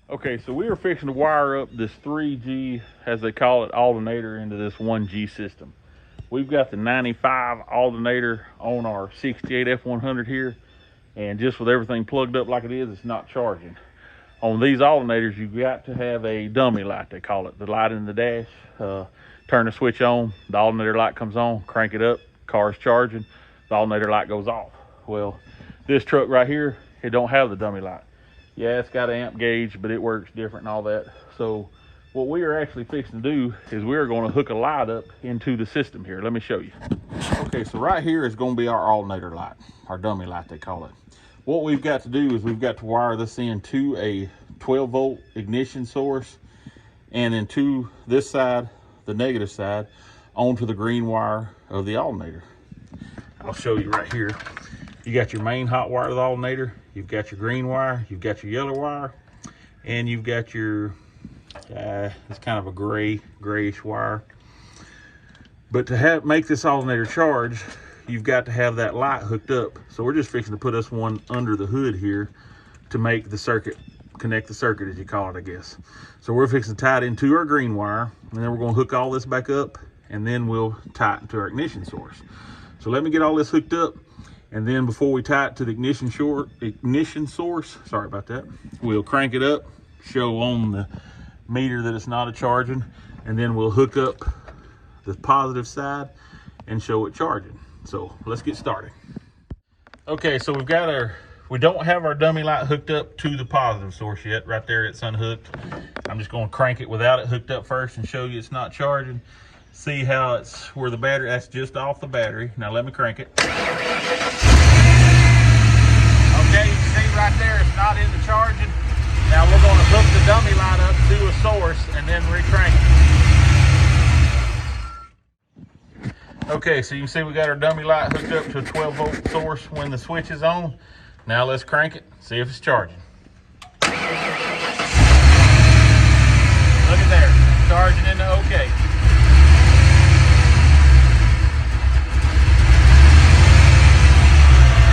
Okay, so we are fixing to wire up this 3G, as they call it, alternator into this 1G system. We've got the 95 alternator on our 68 F100 here, and just with everything plugged up like it is, it's not charging. On these alternators, you've got to have a dummy light, they call it, the light in the dash. Turn the switch on, the alternator light comes on, crank it up, car's charging, the alternator light goes off. Well, this truck right here, it don't have the dummy light. Yeah, it's got an amp gauge, but it works different and all that. So what we are actually fixing to do is we're going to hook a light up into the system here. Let me show you. Okay, so right here is going to be our alternator light, our dummy light they call it. What we've got to do is we've got to wire this into a 12 volt ignition source, and then to this side, the negative side, onto the green wire of the alternator. I'll show you right here. You got your main hot wire of the alternator, you've got your green wire, you've got your yellow wire, and you've got your, it's kind of a grayish wire. But to make this alternator charge, you've got to have that light hooked up. So we're just fixing to put us one under the hood here to make the circuit, connect the circuit as you call it, I guess. So we're fixing to tie it into our green wire, and then we're going to hook all this back up, and then we'll tie it into our ignition source. So let me get all this hooked up. And then before we tie it to the ignition source, sorry about that, we'll crank it up, show on the meter that it's not a charging, and then we'll hook up the positive side and show it charging. So let's get started. Okay, so we don't have our dummy light hooked up to the positive source yet. Right there, it's unhooked. I'm just gonna crank it without it hooked up first and show you it's not charging. See how it's where the battery, that's just off the battery. Now let me crank it. Okay, you can see right there, it's not in the charging. Now we're going to hook the dummy light up to a source and then re-crank it. Okay, so you can see we got our dummy light hooked up to a 12 volt source when the switch is on. Now let's crank it, see if it's charging. Look at there, charging into OK.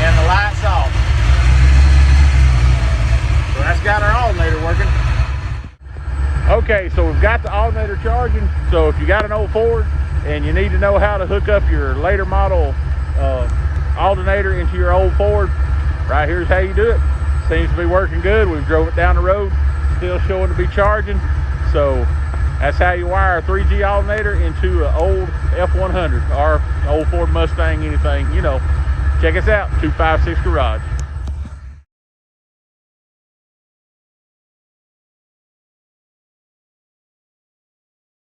And the light's off. So that's got our alternator working. Okay, so we've got the alternator charging. So if you got an old Ford and you need to know how to hook up your later model alternator into your old Ford, right here's how you do it. Seems to be working good. We've drove it down the road, still showing to be charging. So that's how you wire a 3G alternator into an old F100 or old Ford Mustang, anything, you know. Check us out, 256 Garage.